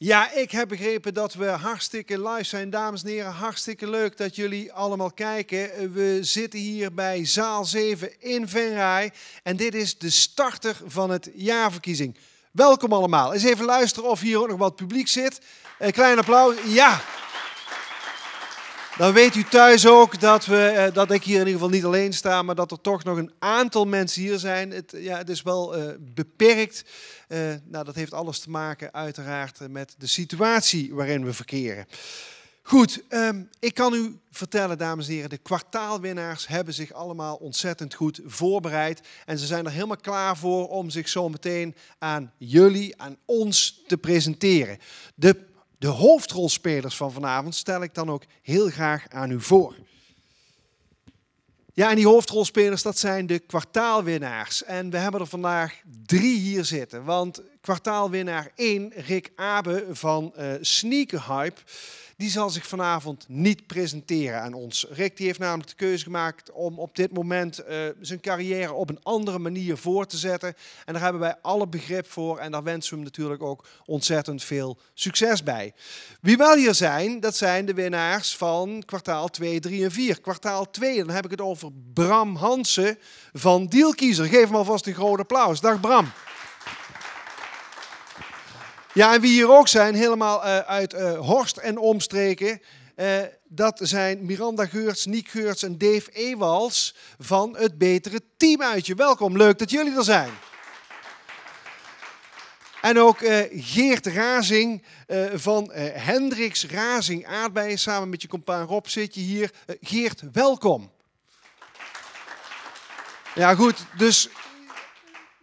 Ja, ik heb begrepen dat we hartstikke live zijn. Dames en heren, hartstikke leuk dat jullie allemaal kijken. We zitten hier bij zaal 7 in Venray. En dit is de starter van het jaarverkiezing. Welkom allemaal. Eens even luisteren of hier ook nog wat publiek zit. Een klein applaus. Ja. Dan weet u thuis ook dat ik hier in ieder geval niet alleen sta, maar dat er toch nog een aantal mensen hier zijn. Het is wel beperkt. Dat heeft alles te maken uiteraard met de situatie waarin we verkeren. Goed, ik kan u vertellen, dames en heren, de kwartaalwinnaars hebben zich allemaal ontzettend goed voorbereid. En ze zijn er helemaal klaar voor om zich zo meteen aan jullie, aan ons te presenteren. De hoofdrolspelers van vanavond stel ik dan ook heel graag aan u voor. Ja, en die hoofdrolspelers, dat zijn de kwartaalwinnaars. En we hebben er vandaag 3 hier zitten. Want kwartaalwinnaar 1, Rick Abe van Sneaker Hype, die zal zich vanavond niet presenteren aan ons. Rick die heeft namelijk de keuze gemaakt om op dit moment zijn carrière op een andere manier voor te zetten. En daar hebben wij alle begrip voor en daar wensen we hem natuurlijk ook ontzettend veel succes bij. Wie wel hier zijn, dat zijn de winnaars van kwartaal 2, 3 en 4. Kwartaal 2, dan heb ik het over Bram Hansen van Dealkiezer. Geef hem alvast een groot applaus. Dag Bram. Ja, en wie hier ook zijn, helemaal uit Horst en omstreken, dat zijn Miranda Geurts, Niek Geurts en Dave Ewals van het Betere Teamuitje. Welkom, leuk dat jullie er zijn. En ook Geert Razing van Hendricks Razing Aardbeien, samen met je compaan Rob zit je hier. Geert, welkom. Ja goed, dus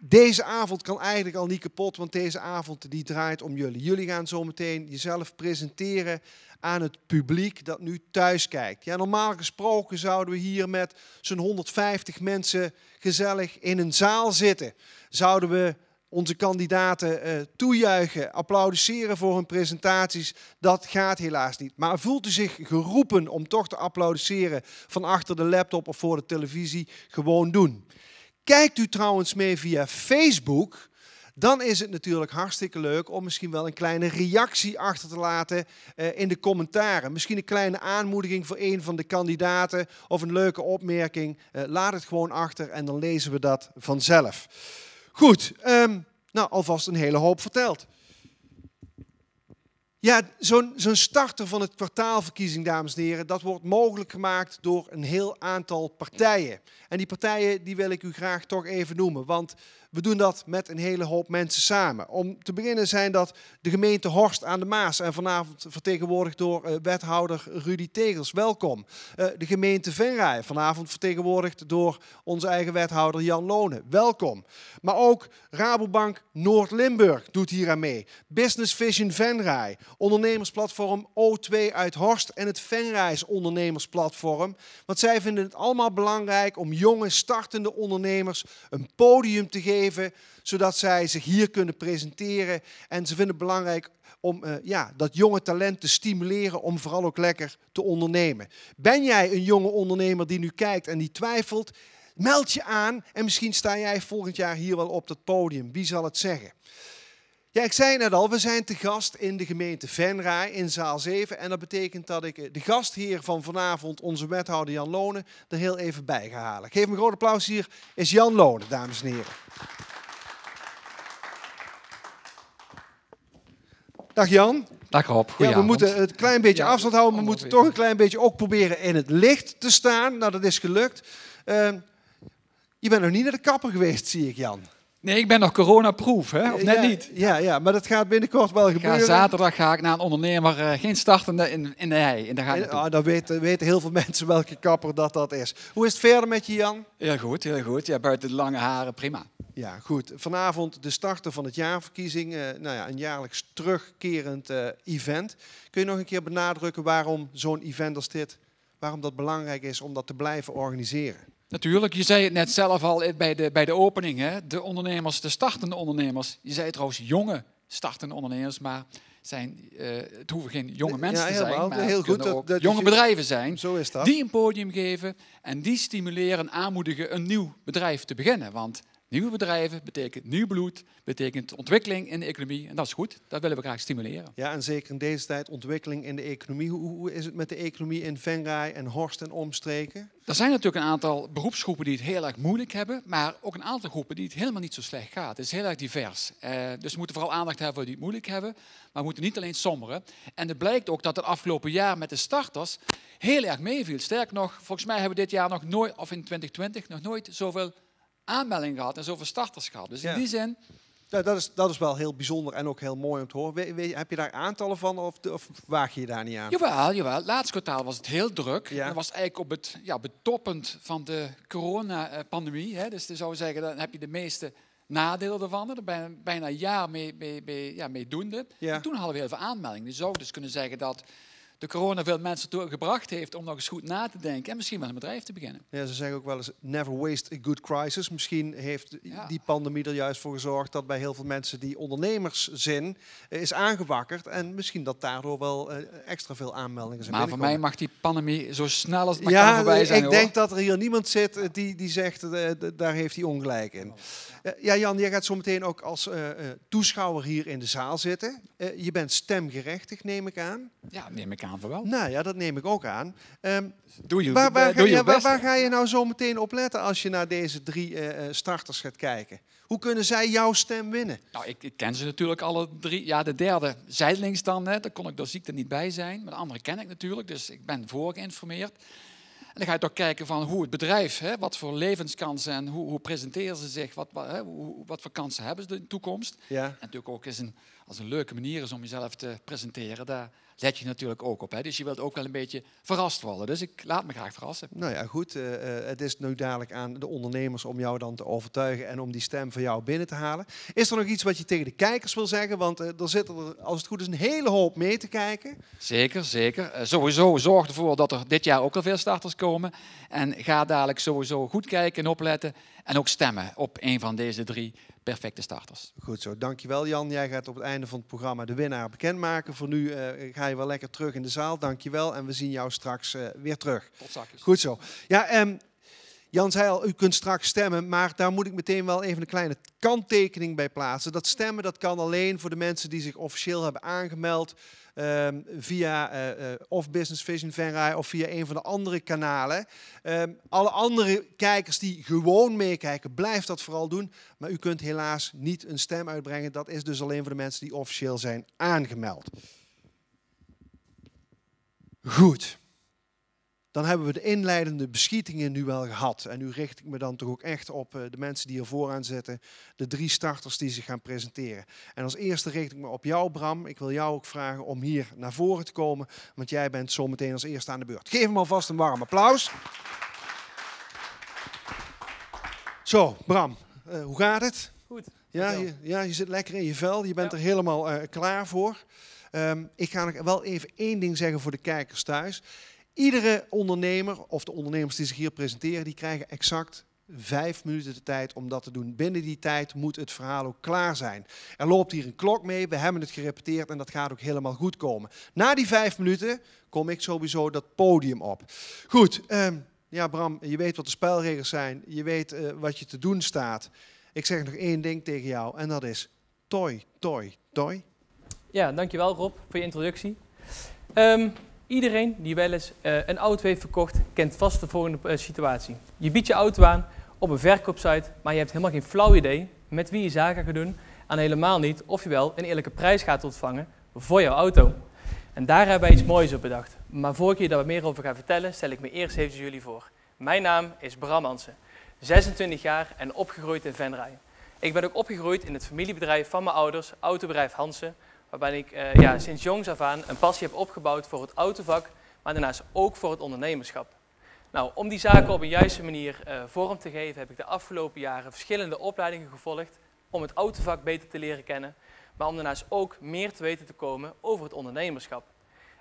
deze avond kan eigenlijk al niet kapot, want deze avond die draait om jullie. Jullie gaan zo meteen jezelf presenteren aan het publiek dat nu thuis kijkt. Ja, normaal gesproken zouden we hier met zo'n 150 mensen gezellig in een zaal zitten. Zouden we onze kandidaten toejuichen, applaudisseren voor hun presentaties. Dat gaat helaas niet. Maar voelt u zich geroepen om toch te applaudisseren van achter de laptop of voor de televisie? Gewoon doen. Kijkt u trouwens mee via Facebook, dan is het natuurlijk hartstikke leuk om misschien wel een kleine reactie achter te laten in de commentaren. Misschien een kleine aanmoediging voor een van de kandidaten of een leuke opmerking. Laat het gewoon achter en dan lezen we dat vanzelf. Goed, alvast een hele hoop verteld. Ja, zo'n starter van het kwartaalverkiezing, dames en heren, dat wordt mogelijk gemaakt door een heel aantal partijen. En die partijen die wil ik u graag toch even noemen, want we doen dat met een hele hoop mensen samen. Om te beginnen zijn dat de gemeente Horst aan de Maas en vanavond vertegenwoordigd door wethouder Rudy Tegels. Welkom. De gemeente Venray, vanavond vertegenwoordigd door onze eigen wethouder Jan Lonen. Welkom. Maar ook Rabobank Noord-Limburg doet hier aan mee. Business Vision Venray, ondernemersplatform O2 uit Horst en het Venrays ondernemersplatform. Want zij vinden het allemaal belangrijk om jonge startende ondernemers een podium te geven, zodat zij zich hier kunnen presenteren. En ze vinden het belangrijk om dat jonge talent te stimuleren om vooral ook lekker te ondernemen. Ben jij een jonge ondernemer die nu kijkt en die twijfelt? Meld je aan en misschien sta jij volgend jaar hier wel op dat podium. Wie zal het zeggen? Ja, ik zei net al, we zijn te gast in de gemeente Venray in zaal 7. En dat betekent dat ik de gastheer van vanavond, onze wethouder Jan Lonen, er heel even bij ga halen. Geef hem een groot applaus. Hier is Jan Lonen, dames en heren. Dag Jan. Dag Rob, ja, we moeten het klein beetje afstand houden, maar we moeten toch een klein beetje ook proberen in het licht te staan. Nou, dat is gelukt. Je bent nog niet naar de kapper geweest, zie ik, Jan. Nee, ik ben nog coronaproof, hè? Of net niet? Ja, maar dat gaat binnenkort wel gebeuren. Zaterdag ga ik naar een ondernemer, geen startende in de hei. En daar ga ik dan weten heel veel mensen welke kapper dat is. Hoe is het verder met je, Jan? Heel goed, heel goed. Ja, buiten de lange haren, prima. Ja, goed. Vanavond de starter van het jaarverkiezing. Een jaarlijks terugkerend event. Kun je nog een keer benadrukken waarom zo'n event als dit, waarom dat belangrijk is om dat te blijven organiseren? Natuurlijk, je zei het net zelf al bij de opening, hè? De ondernemers, de startende ondernemers. Je zei trouwens jonge startende ondernemers, maar het hoeven geen jonge mensen te zijn, maar het kunnen ook jonge bedrijven zijn die een podium geven en die stimuleren en aanmoedigen een nieuw bedrijf te beginnen. Want Nieuwe bedrijven betekent nieuw bloed, betekent ontwikkeling in de economie. En dat is goed, dat willen we graag stimuleren. Ja, en zeker in deze tijd ontwikkeling in de economie. Hoe is het met de economie in Venray en Horst en omstreken? Er zijn natuurlijk een aantal beroepsgroepen die het heel erg moeilijk hebben, maar ook een aantal groepen die het helemaal niet zo slecht gaat. Het is heel erg divers. Dus we moeten vooral aandacht hebben voor die het moeilijk hebben, maar we moeten niet alleen somberen. En het blijkt ook dat het afgelopen jaar met de starters heel erg meeviel. Sterker nog, volgens mij hebben we dit jaar nog nooit, of in 2020, nog nooit zoveel aanmeldingen gehad en zoveel starters gehad. Dus in die zin... Ja, dat is wel heel bijzonder en ook heel mooi om te horen. Heb je daar aantallen van of waag je daar niet aan? Jawel. Laatste kwartaal was het heel druk. Ja. Dat was eigenlijk op het toppunt van de coronapandemie. Dus je zou zeggen, dan heb je de meeste nadelen ervan. Er ben bijna een jaar mee doende. Ja. En toen hadden we heel veel aanmeldingen. Je zou dus kunnen zeggen dat de corona veel mensen gebracht heeft om nog eens goed na te denken en misschien wel een bedrijf te beginnen. Ja, ze zeggen ook wel eens, never waste a good crisis. Misschien heeft die pandemie er juist voor gezorgd dat bij heel veel mensen die ondernemerszin is aangewakkerd en misschien dat daardoor wel extra veel aanmeldingen zijn. Maar voor mij mag die pandemie zo snel als het maar kan voorbij zijn. Ik denk dat er hier niemand zit die zegt, daar heeft hij ongelijk in. Ja, Jan, jij gaat zo meteen ook als toeschouwer hier in de zaal zitten. Je bent stemgerechtig, neem ik aan. Ja, neem ik aan voor wel. Nou ja, dat neem ik ook aan. Waar ga je nou zo meteen op letten als je naar deze 3 starters gaat kijken? Hoe kunnen zij jouw stem winnen? Nou, ik ken ze natuurlijk alle 3. Ja, de derde zijdelings dan. Daar kon ik door ziekte niet bij zijn. Maar de andere ken ik natuurlijk, dus ik ben voor geïnformeerd. En dan ga je toch kijken van hoe het bedrijf, wat voor levenskansen en hoe presenteren ze zich, wat voor kansen hebben ze in de toekomst. Ja. En natuurlijk ook als een leuke manier is om jezelf te presenteren, daar let je natuurlijk ook op. Dus je wilt ook wel een beetje verrast worden. Dus ik laat me graag verrassen. Nou ja, goed. Het is nu dadelijk aan de ondernemers om jou dan te overtuigen en om die stem van jou binnen te halen. Is er nog iets wat je tegen de kijkers wil zeggen? Want er zitten er, als het goed is, een hele hoop mee te kijken. Zeker. Sowieso zorg ervoor dat er dit jaar ook al veel starters komen. En ga dadelijk sowieso goed kijken en opletten. En ook stemmen op een van deze 3 perfecte starters. Goed zo, dankjewel Jan. Jij gaat op het einde van het programma de winnaar bekendmaken. Voor nu ga je wel lekker terug in de zaal. Dankjewel en we zien jou straks weer terug. Tot zakjes. Goed zo. Ja, Jan zei al, u kunt straks stemmen, maar daar moet ik meteen wel even een kleine kanttekening bij plaatsen. Dat stemmen dat kan alleen voor de mensen die zich officieel hebben aangemeld via of Business Vision Venray of via een van de andere kanalen. Alle andere kijkers die gewoon meekijken, blijf dat vooral doen. Maar u kunt helaas niet een stem uitbrengen. Dat is dus alleen voor de mensen die officieel zijn aangemeld. Goed. Dan hebben we de inleidende beschietingen nu wel gehad. En nu richt ik me dan toch ook echt op de mensen die hier vooraan zitten. De 3 starters die zich gaan presenteren. En als eerste richt ik me op jou, Bram. Ik wil jou ook vragen om hier naar voren te komen. Want jij bent zo meteen als eerste aan de beurt. Geef hem alvast een warm applaus. Zo, Bram. Hoe gaat het? Goed. Ja, je zit lekker in je vel. Je bent er helemaal klaar voor. Ik ga nog wel even één ding zeggen voor de kijkers thuis. Iedere ondernemer, of de ondernemers die zich hier presenteren, die krijgen exact 5 minuten de tijd om dat te doen. Binnen die tijd moet het verhaal ook klaar zijn. Er loopt hier een klok mee, we hebben het gerepeteerd en dat gaat ook helemaal goed komen. Na die 5 minuten kom ik sowieso dat podium op. Goed, ja Bram, je weet wat de spelregels zijn. Je weet wat je te doen staat. Ik zeg nog één ding tegen jou en dat is toi, toi, toi. Ja, dankjewel Rob voor je introductie. Iedereen die wel eens een auto heeft verkocht, kent vast de volgende situatie. Je biedt je auto aan op een verkoopsite, maar je hebt helemaal geen flauw idee met wie je zaken gaat doen. En helemaal niet of je wel een eerlijke prijs gaat ontvangen voor jouw auto. En daar hebben wij iets moois op bedacht. Maar voor ik je daar wat meer over ga vertellen, stel ik me eerst even jullie voor. Mijn naam is Bram Hansen, 26 jaar en opgegroeid in Venray. Ik ben ook opgegroeid in het familiebedrijf van mijn ouders, autobedrijf Hansen, waarbij ik sinds jongs af aan een passie heb opgebouwd voor het autovak, maar daarnaast ook voor het ondernemerschap. Nou, om die zaken op een juiste manier vorm te geven, heb ik de afgelopen jaren verschillende opleidingen gevolgd om het autovak beter te leren kennen, maar om daarnaast ook meer te weten te komen over het ondernemerschap.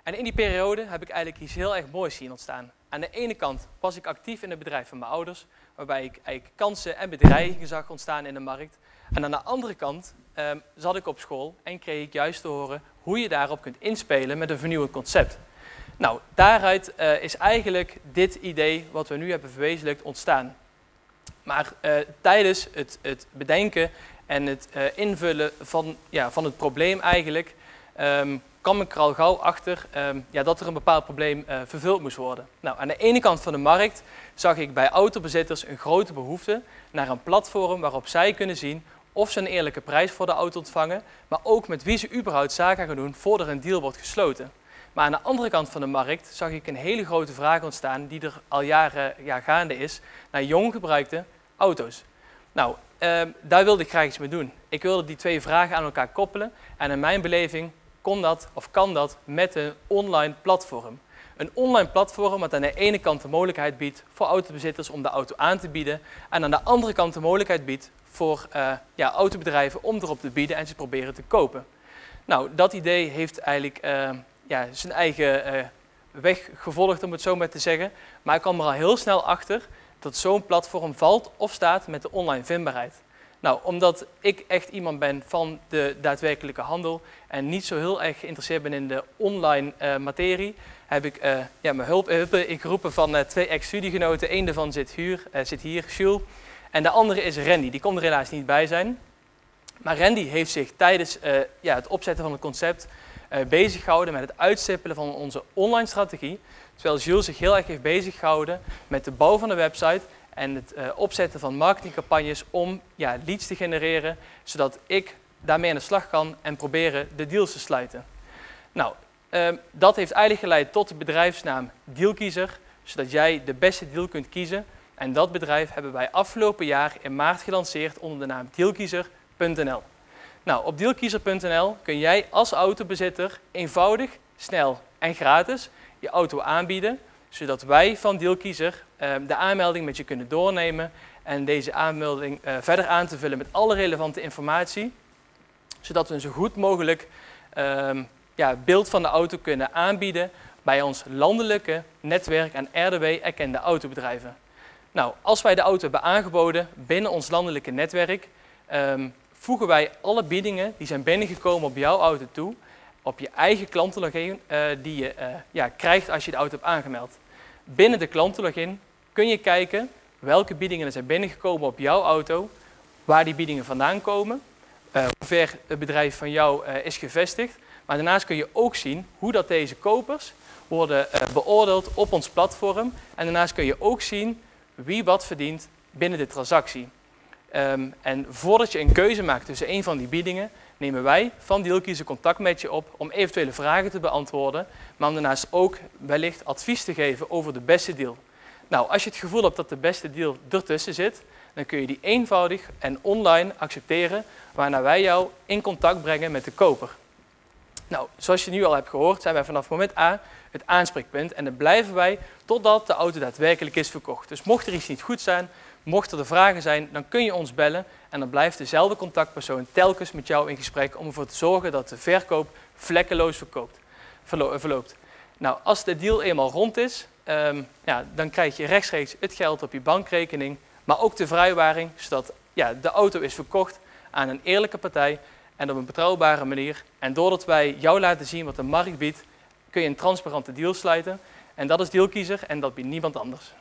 En in die periode heb ik eigenlijk iets heel erg moois zien ontstaan. Aan de ene kant was ik actief in het bedrijf van mijn ouders, waarbij ik eigenlijk kansen en bedreigingen zag ontstaan in de markt. En aan de andere kant zat ik op school en kreeg ik juist te horen hoe je daarop kunt inspelen met een vernieuwend concept. Nou, daaruit is eigenlijk dit idee wat we nu hebben verwezenlijkt ontstaan. Maar tijdens het bedenken en het invullen van het probleem eigenlijk, kwam ik er al gauw achter dat er een bepaald probleem vervuld moest worden. Nou, aan de ene kant van de markt zag ik bij autobezitters een grote behoefte naar een platform waarop zij kunnen zien of ze een eerlijke prijs voor de auto ontvangen, maar ook met wie ze überhaupt zaken gaan doen voordat er een deal wordt gesloten. Maar aan de andere kant van de markt zag ik een hele grote vraag ontstaan die er al jaren gaande is naar jong gebruikte auto's. Nou, daar wilde ik graag iets mee doen. Ik wilde die twee vragen aan elkaar koppelen en in mijn beleving kon dat of kan dat met een online platform. Een online platform wat aan de ene kant de mogelijkheid biedt voor autobezitters om de auto aan te bieden en aan de andere kant de mogelijkheid biedt voor autobedrijven om erop te bieden en ze proberen te kopen. Nou, dat idee heeft eigenlijk zijn eigen weg gevolgd, om het zo maar te zeggen. Maar ik kwam er al heel snel achter dat zo'n platform valt of staat met de online vindbaarheid. Nou, omdat ik echt iemand ben van de daadwerkelijke handel en niet zo heel erg geïnteresseerd ben in de online materie, heb ik mijn hulp ingeroepen van 2 ex-studiegenoten. Eén daarvan zit hier, Jules. En de andere is Randy. Die kon er helaas niet bij zijn. Maar Randy heeft zich tijdens het opzetten van het concept bezig gehouden met het uitstippelen van onze online strategie. Terwijl Jules zich heel erg heeft bezig gehouden met de bouw van de website en het opzetten van marketingcampagnes om leads te genereren, zodat ik daarmee aan de slag kan en proberen de deals te sluiten. Nou, dat heeft eigenlijk geleid tot de bedrijfsnaam Dealkiezer, zodat jij de beste deal kunt kiezen. En dat bedrijf hebben wij afgelopen jaar in maart gelanceerd onder de naam Dealkiezer.nl. Nou, op Dealkiezer.nl kun jij als autobezitter eenvoudig, snel en gratis je auto aanbieden, zodat wij van Dealkiezer de aanmelding met je kunnen doornemen en deze aanmelding verder aan te vullen met alle relevante informatie, zodat we een zo goed mogelijk beeld van de auto kunnen aanbieden bij ons landelijke netwerk aan RDW-erkende autobedrijven. Nou, als wij de auto hebben aangeboden binnen ons landelijke netwerk, voegen wij alle biedingen die zijn binnengekomen op jouw auto toe, op je eigen klantenlogin die je krijgt als je de auto hebt aangemeld. Binnen de klantenlogin kun je kijken welke biedingen er zijn binnengekomen op jouw auto, waar die biedingen vandaan komen, hoe ver het bedrijf van jou is gevestigd. Maar daarnaast kun je ook zien hoe dat deze kopers worden beoordeeld op ons platform. En daarnaast kun je ook zien wie wat verdient binnen de transactie. En voordat je een keuze maakt tussen een van die biedingen, nemen wij van Dealkiezer contact met je op om eventuele vragen te beantwoorden, maar om daarnaast ook wellicht advies te geven over de beste deal. Nou, als je het gevoel hebt dat de beste deal ertussen zit, dan kun je die eenvoudig en online accepteren, waarna wij jou in contact brengen met de koper. Nou, zoals je nu al hebt gehoord, zijn wij vanaf moment A het aanspreekpunt en dan blijven wij totdat de auto daadwerkelijk is verkocht. Dus mocht er iets niet goed zijn, mochten er vragen zijn, dan kun je ons bellen en dan blijft dezelfde contactpersoon telkens met jou in gesprek om ervoor te zorgen dat de verkoop vlekkeloos verloopt. Nou, als de deal eenmaal rond is, dan krijg je rechtstreeks het geld op je bankrekening, maar ook de vrijwaring, zodat de auto is verkocht aan een eerlijke partij en op een betrouwbare manier. En doordat wij jou laten zien wat de markt biedt, kun je een transparante deal sluiten. En dat is Dealkiezer en dat biedt niemand anders.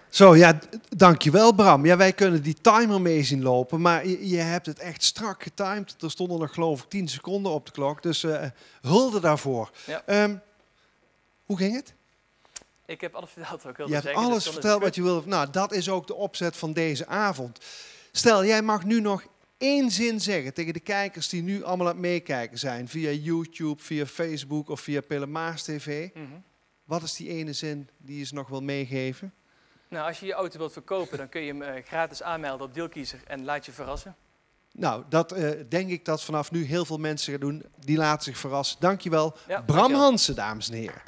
Zo, ja, dankjewel Bram. Ja, wij kunnen die timer mee zien lopen, maar je hebt het echt strak getimed. Er stonden nog geloof ik 10 seconden op de klok, dus hulde daarvoor. Ja. Hoe ging het? Ik heb alles verteld wat ik wilde zeggen. Je hebt alles verteld wat je wilde. Nou, dat is ook de opzet van deze avond. Stel, jij mag nu nog 1 zin zeggen tegen de kijkers die nu allemaal aan het meekijken zijn. Via YouTube, via Facebook of via Pelemaars TV. Mm-hmm. Wat is die ene zin die je ze nog wil meegeven? Nou, als je je auto wilt verkopen, dan kun je hem gratis aanmelden op Dealkiezer en laat je verrassen. Nou, dat denk ik dat vanaf nu heel veel mensen gaan doen. Die laten zich verrassen. Dankjewel, ja, Bram Hansen, dames en heren.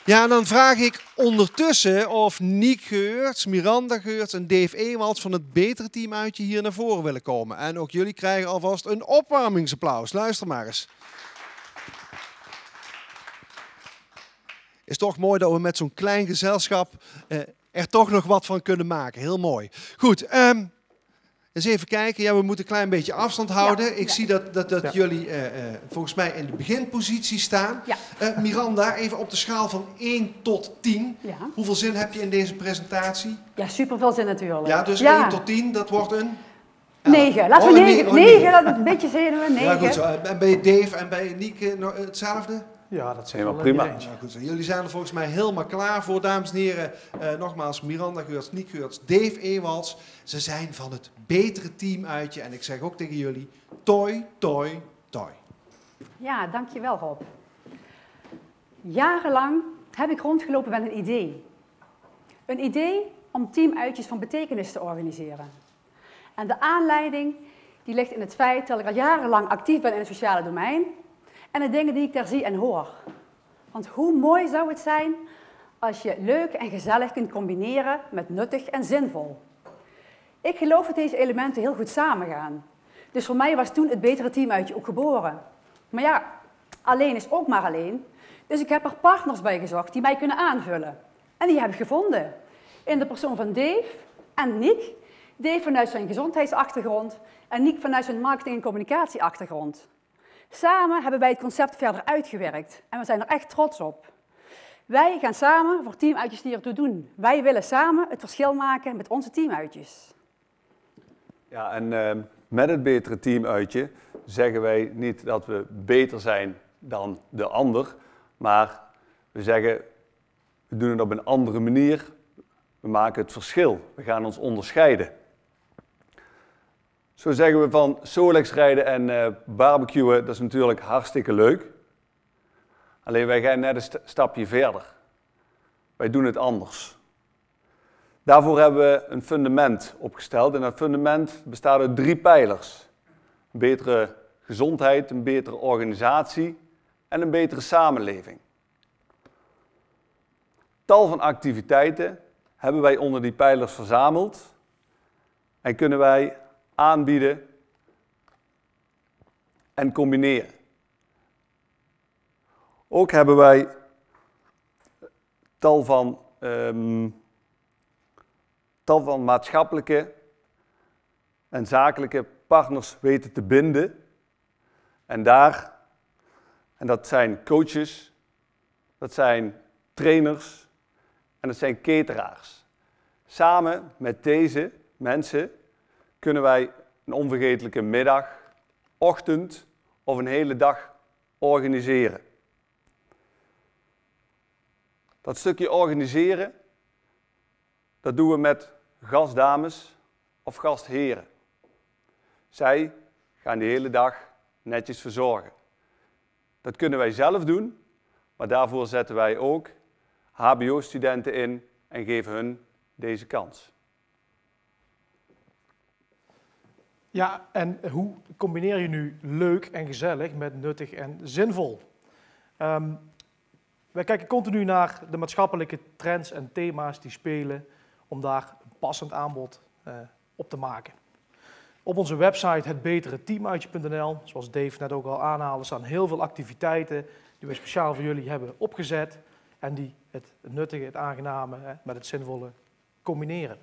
Ja, dan vraag ik ondertussen of Niek Geurts, Miranda Geurts en Dave Ewalds van het betere team uit je hier naar voren willen komen. En ook jullie krijgen alvast een opwarmingsapplaus. Luister maar eens. Is toch mooi dat we met zo'n klein gezelschap er toch nog wat van kunnen maken. Heel mooi. Goed, Eens even kijken. Ja, we moeten een klein beetje afstand houden. Ik zie dat jullie volgens mij in de beginpositie staan. Ja. Miranda, even op de schaal van 1 tot 10. Ja. Hoeveel zin heb je in deze presentatie? Ja, superveel zin natuurlijk. Ja, dus 1 tot 10, dat wordt een... 9. Laten we 9. 9, dat het een beetje zenuwen. 9. Ja, goed zo. En bij Dave en bij Nieke hetzelfde? Ja, dat zijn wel prima. Ja, goed zo. Jullie zijn er volgens mij helemaal klaar voor, dames en heren. Nogmaals, Miranda Geurts, Nieke Geurts, Dave Ewalds. Ze zijn van het betere teamuitje. En ik zeg ook tegen jullie, toi, toi, toi. Ja, dankjewel Rob. Jarenlang heb ik rondgelopen met een idee. Een idee om teamuitjes van betekenis te organiseren. En de aanleiding die ligt in het feit dat ik al jarenlang actief ben in het sociale domein en de dingen die ik daar zie en hoor. Want hoe mooi zou het zijn als je leuk en gezellig kunt combineren met nuttig en zinvol. Ik geloof dat deze elementen heel goed samengaan. Dus voor mij was toen het betere teamuitje ook geboren. Maar ja, alleen is ook maar alleen. Dus ik heb er partners bij gezocht die mij kunnen aanvullen. En die heb ik gevonden. In de persoon van Dave en Niek. Dave vanuit zijn gezondheidsachtergrond en Niek vanuit zijn marketing- en communicatieachtergrond. Samen hebben wij het concept verder uitgewerkt en we zijn er echt trots op. Wij gaan samen voor teamuitjes die ertoe doen. Wij willen samen het verschil maken met onze teamuitjes. Ja, en met het betere teamuitje zeggen wij niet dat we beter zijn dan de ander, maar we zeggen we doen het op een andere manier. We maken het verschil. We gaan ons onderscheiden. Zo zeggen we van Solex rijden en barbecuen, dat is natuurlijk hartstikke leuk. Alleen wij gaan net een stapje verder. Wij doen het anders. Daarvoor hebben we een fundament opgesteld en dat fundament bestaat uit 3 pijlers. Een betere gezondheid, een betere organisatie en een betere samenleving. Tal van activiteiten hebben wij onder die pijlers verzameld en kunnen wij aanbieden en combineren. Ook hebben wij tal van maatschappelijke en zakelijke partners weten te binden. En dat zijn coaches, dat zijn trainers en dat zijn cateraars. Samen met deze mensen kunnen wij een onvergetelijke middag, ochtend of een hele dag organiseren. Dat stukje organiseren, dat doen we met gastdames of gastheren. Zij gaan de hele dag netjes verzorgen. Dat kunnen wij zelf doen, maar daarvoor zetten wij ook HBO-studenten in en geven hun deze kans. Ja, en hoe combineer je nu leuk en gezellig met nuttig en zinvol? Wij kijken continu naar de maatschappelijke trends en thema's die spelen om daar een passend aanbod op te maken. Op onze website hetbetereteamuitje.nl, zoals Dave net ook al aanhaalde, staan heel veel activiteiten die wij speciaal voor jullie hebben opgezet en die het nuttige, het aangename met het zinvolle combineren.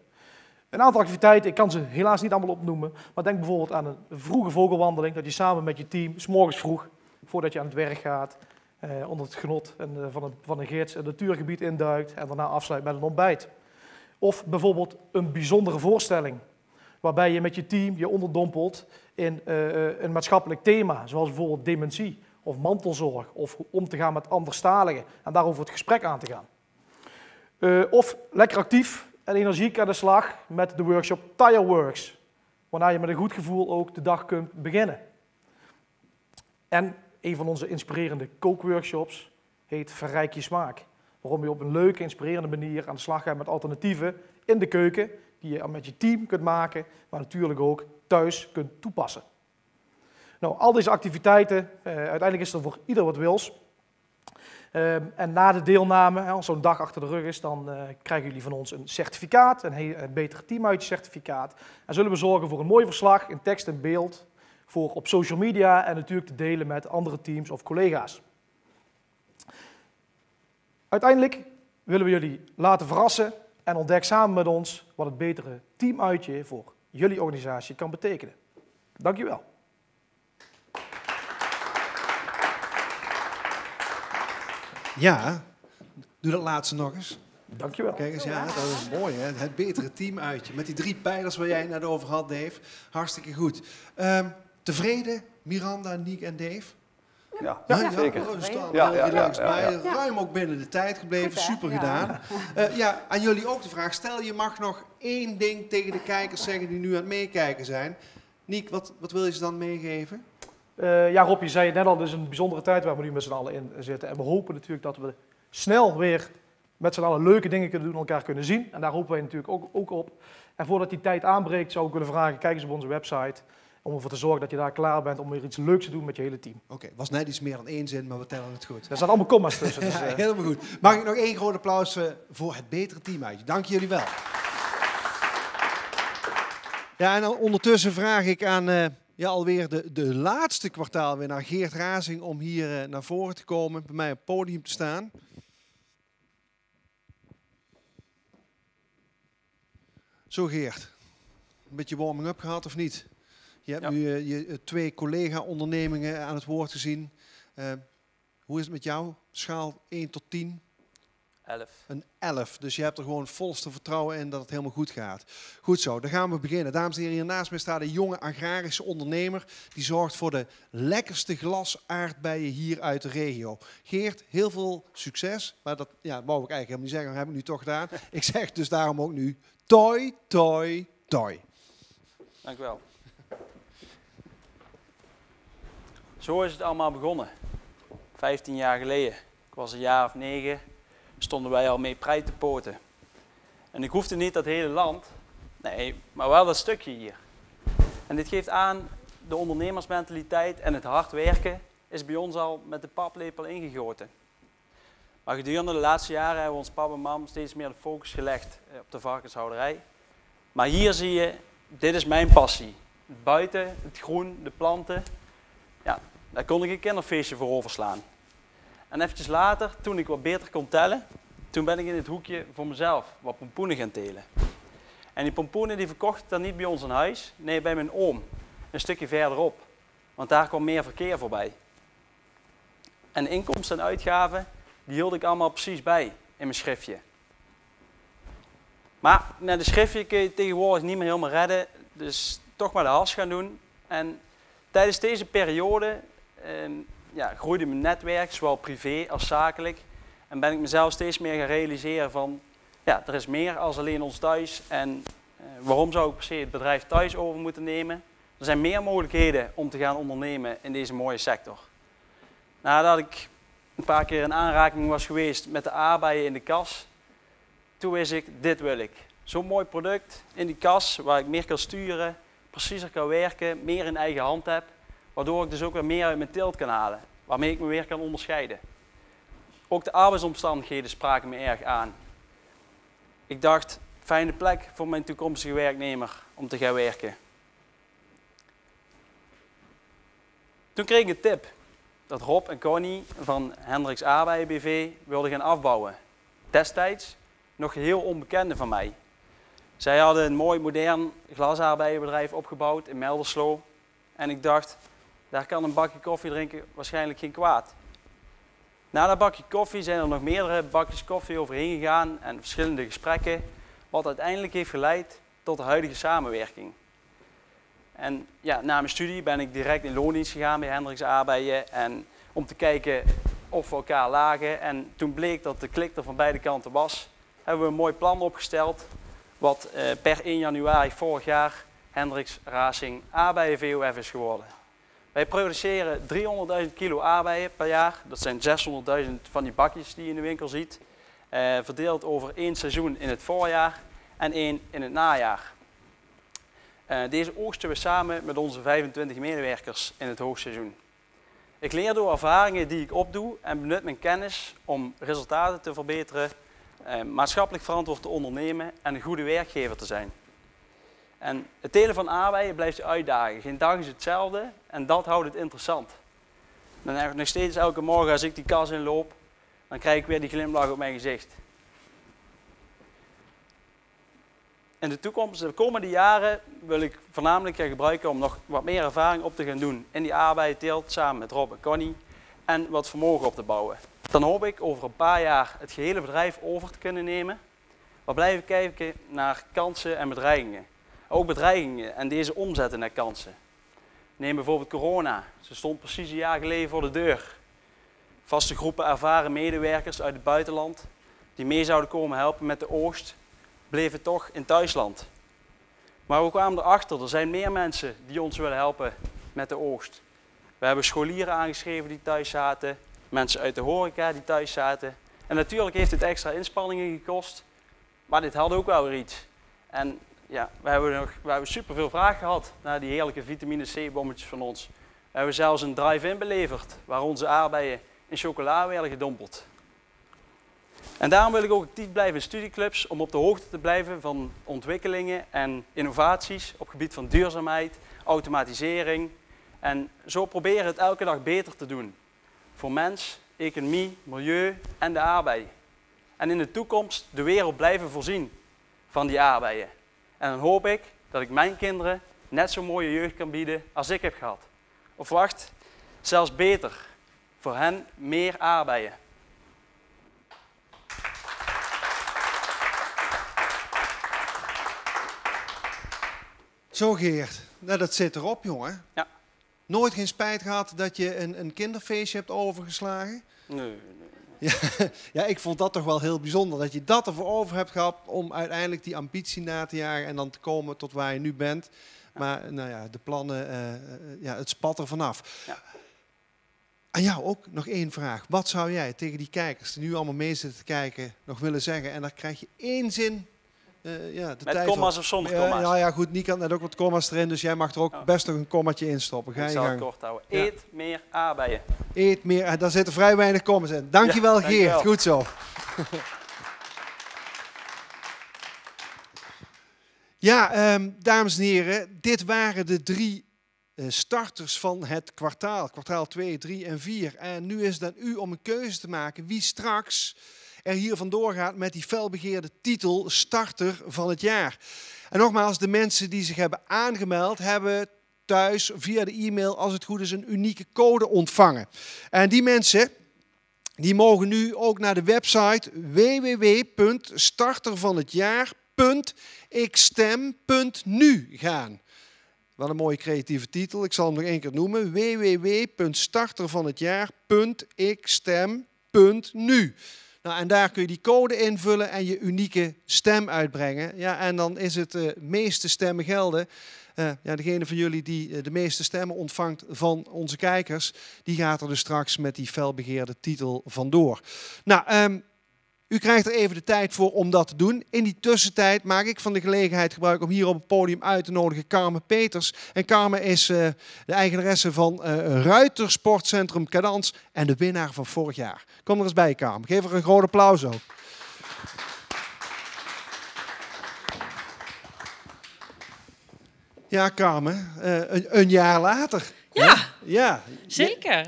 Een aantal activiteiten, ik kan ze helaas niet allemaal opnoemen, maar denk bijvoorbeeld aan een vroege vogelwandeling, dat je samen met je team, 's morgens vroeg, voordat je aan het werk gaat, onder het genot van een gids een natuurgebied induikt en daarna afsluit met een ontbijt. Of bijvoorbeeld een bijzondere voorstelling, waarbij je met je team je onderdompelt in een maatschappelijk thema, zoals bijvoorbeeld dementie of mantelzorg, of om te gaan met anderstaligen en daarover het gesprek aan te gaan. Of lekker actief en energiek aan de slag met de workshop Tireworks, waarna je met een goed gevoel ook de dag kunt beginnen. En een van onze inspirerende kookworkshops heet Verrijk je smaak, waarom je op een leuke, inspirerende manier aan de slag gaat met alternatieven in de keuken, die je met je team kunt maken, maar natuurlijk ook thuis kunt toepassen. Nou, al deze activiteiten, uiteindelijk is er voor ieder wat wils. En na de deelname, als zo'n dag achter de rug is, dan krijgen jullie van ons een certificaat, een betere teamuitje certificaat. En zullen we zorgen voor een mooi verslag in tekst en beeld, voor op social media en natuurlijk te delen met andere teams of collega's. Uiteindelijk willen we jullie laten verrassen en ontdek samen met ons wat het betere teamuitje voor jullie organisatie kan betekenen. Dank je wel. Ja, doe dat laatste nog eens. Dank je wel. Kijk eens, ja, dat is mooi, hè? Het betere teamuitje. Met die 3 pijlers waar jij het net over had, Dave. Hartstikke goed. Tevreden, Miranda, Niek en Dave? Ja, zeker. We staan heel relaxed bij. Ruim ook binnen de tijd gebleven. Goed, super gedaan. Aan jullie ook de vraag. Stel, je mag nog 1 ding tegen de kijkers zeggen die nu aan het meekijken zijn. Niek, wat wil je ze dan meegeven? Rob, je zei het net al, het is een bijzondere tijd waar we nu met z'n allen in zitten. En we hopen natuurlijk dat we snel weer met z'n allen leuke dingen kunnen doen, elkaar kunnen zien. En daar hopen wij natuurlijk ook op. En voordat die tijd aanbreekt, zou ik willen vragen, kijk eens op onze website. Om ervoor te zorgen dat je daar klaar bent om weer iets leuks te doen met je hele team. Oké, was net iets meer dan 1 zin, maar we tellen het goed. Er staan allemaal comma's tussen. Dus, helemaal goed. Mag ik nog 1 groot applaus voor het betere teamuitje. Dank jullie wel. Ja, en dan ondertussen vraag ik aan alweer de laatste kwartaalwinnaar Geert Razing om hier naar voren te komen, bij mij op het podium te staan. Zo Geert, een beetje warming-up gehad of niet? Je hebt nu je 2 collega-ondernemingen aan het woord gezien. Hoe is het met jou? Schaal 1 tot 10? 11. Een 11. Dus je hebt er gewoon volste vertrouwen in dat het helemaal goed gaat. Goed zo, dan gaan we beginnen. Dames en heren, hier naast mij staat een jonge agrarische ondernemer. Die zorgt voor de lekkerste glasaardbeien hier uit de regio. Geert, heel veel succes. Maar dat wou ik eigenlijk helemaal niet zeggen, dat heb ik nu toch gedaan. Ik zeg dus daarom ook nu toi, toi, toi. Dank u wel. Zo is het allemaal begonnen. 15 jaar geleden. Ik was een jaar of 9. Stonden wij al mee prei te poten. En ik hoefde niet dat hele land, nee, maar wel dat stukje hier. En dit geeft aan, de ondernemersmentaliteit en het hard werken is bij ons al met de paplepel ingegoten. Maar gedurende de laatste jaren hebben we ons pap en mam steeds meer de focus gelegd op de varkenshouderij. Maar hier zie je, dit is mijn passie. Het buiten, het groen, de planten, ja, daar kon ik een kinderfeestje voor overslaan. En eventjes later, toen ik wat beter kon tellen, toen ben ik in het hoekje voor mezelf wat pompoenen gaan telen. En die pompoenen die verkocht ik dan niet bij ons in huis, nee bij mijn oom, een stukje verderop. Want daar kwam meer verkeer voorbij. En inkomsten en uitgaven, die hield ik allemaal precies bij in mijn schriftje. Maar met een schriftje kun je tegenwoordig niet meer helemaal redden, dus toch maar de hals gaan doen. En tijdens deze periode groeide mijn netwerk, zowel privé als zakelijk. En ben ik mezelf steeds meer gaan realiseren van, ja, er is meer als alleen ons thuis. En waarom zou ik per se het bedrijf thuis over moeten nemen? Er zijn meer mogelijkheden om te gaan ondernemen in deze mooie sector. Nadat ik een paar keer in aanraking was geweest met de aardbeien in de kas, toen wist ik, dit wil ik. Zo'n mooi product in die kas, waar ik meer kan sturen, preciezer kan werken, meer in eigen hand heb. Waardoor ik dus ook weer meer uit mijn teelt kan halen, waarmee ik me weer kan onderscheiden. Ook de arbeidsomstandigheden spraken me erg aan. Ik dacht, fijne plek voor mijn toekomstige werknemer om te gaan werken. Toen kreeg ik een tip dat Rob en Connie van Hendricks Aardbeien BV wilden gaan afbouwen. Destijds nog heel onbekende van mij. Zij hadden een mooi modern glasaardbeienbedrijf opgebouwd in Melderslo. En ik dacht, daar kan een bakje koffie drinken waarschijnlijk geen kwaad. Na dat bakje koffie zijn er nog meerdere bakjes koffie overheen gegaan en verschillende gesprekken, wat uiteindelijk heeft geleid tot de huidige samenwerking. En ja, na mijn studie ben ik direct in loondienst gegaan bij Hendricks Aardbeien en om te kijken of we elkaar lagen. En toen bleek dat de klik er van beide kanten was, hebben we een mooi plan opgesteld, wat per 1 januari vorig jaar Hendricks Razing Aardbeien VOF is geworden. Wij produceren 300.000 kilo aardbeien per jaar. Dat zijn 600.000 van die bakjes die je in de winkel ziet. Verdeeld over 1 seizoen in het voorjaar en 1 in het najaar. Deze oogsten we samen met onze 25 medewerkers in het hoogseizoen. Ik leer door ervaringen die ik opdoe en benut mijn kennis om resultaten te verbeteren, maatschappelijk verantwoord te ondernemen en een goede werkgever te zijn. En het telen van aardbeien blijft je uitdagen. Geen dag is hetzelfde en dat houdt het interessant. Dan heb ik nog steeds elke morgen als ik die kas inloop, dan krijg ik weer die glimlach op mijn gezicht. in de toekomst, de komende jaren, wil ik voornamelijk gebruiken om nog wat meer ervaring op te gaan doen in die aardbeienteelt samen met Rob en Connie en wat vermogen op te bouwen. Dan hoop ik over een paar jaar het gehele bedrijf over te kunnen nemen. We blijven kijken naar kansen en bedreigingen. Ook bedreigingen en deze omzetten naar kansen. Neem bijvoorbeeld corona. Ze stond precies een jaar geleden voor de deur. Vaste groepen ervaren medewerkers uit het buitenland die mee zouden komen helpen met de oogst, bleven toch in thuisland. Maar we kwamen erachter, er zijn meer mensen die ons willen helpen met de oogst. We hebben scholieren aangeschreven die thuis zaten, mensen uit de horeca die thuis zaten. En natuurlijk heeft het extra inspanningen gekost, maar dit had ook wel weer iets. En ja, we hebben superveel vraag gehad naar die heerlijke vitamine C-bommetjes van ons. We hebben zelfs een drive-in beleverd, waar onze aardbeien in chocola werden gedompeld. En daarom wil ik ook actief blijven in studieclubs om op de hoogte te blijven van ontwikkelingen en innovaties op het gebied van duurzaamheid, automatisering. En zo proberen het elke dag beter te doen. Voor mens, economie, milieu en de aardbei. En in de toekomst de wereld blijven voorzien van die aardbeien. En dan hoop ik dat ik mijn kinderen net zo'n mooie jeugd kan bieden als ik heb gehad. Of wacht, zelfs beter. Voor hen meer aardbeien. Zo Geert, nou, dat zit erop, jongen. Ja. Nooit geen spijt gehad dat je een kinderfeestje hebt overgeslagen? Nee. Ja, ik vond dat toch wel heel bijzonder. Dat je dat ervoor over hebt gehad om uiteindelijk die ambitie na te jagen en dan te komen tot waar je nu bent. Maar nou ja, de plannen, het spat er vanaf. Ja. Aan jou ook nog één vraag. Wat zou jij tegen die kijkers die nu allemaal mee zitten te kijken nog willen zeggen? En dan krijg je één zin. De met komma's of zonder komma's? Ja, goed, Niek had net ook wat komma's erin, dus jij mag er ook best nog een kommaatje in stoppen. Ga je gang. Ik zal het kort houden. Eet meer aardbeien. Eet meer, daar zitten vrij weinig komma's in. Dankjewel, Geert. Dankjewel. Goed zo. Ja, dames en heren, dit waren de 3 starters van het kwartaal. Kwartaal 2, 3 en 4. En nu is het aan u om een keuze te maken wie straks er hier vandoor gaat met die felbegeerde titel starter van het jaar. En nogmaals, de mensen die zich hebben aangemeld hebben thuis via de e-mail, als het goed is, een unieke code ontvangen. En die mensen die mogen nu ook naar de website www.startervanhetjaar.xstem.nu gaan. Wat een mooie creatieve titel. Ik zal hem nog één keer noemen. www.startervanhetjaar.xstem.nu. Nou, en daar kun je die code invullen en je unieke stem uitbrengen. Ja, en dan is het meeste stemmen gelden. Degene van jullie die de meeste stemmen ontvangt van onze kijkers, die gaat er dus straks met die felbegeerde titel vandoor. Nou, u krijgt er even de tijd voor om dat te doen. In die tussentijd maak ik van de gelegenheid gebruik om hier op het podium uit te nodigen Carmen Peters. En Carmen is de eigenaresse van Ruitersportcentrum Cadans en de winnaar van vorig jaar. Kom er eens bij, Carmen. Geef er een groot applaus ook. Ja, Carmen, een jaar later. Ja, ja. Zeker.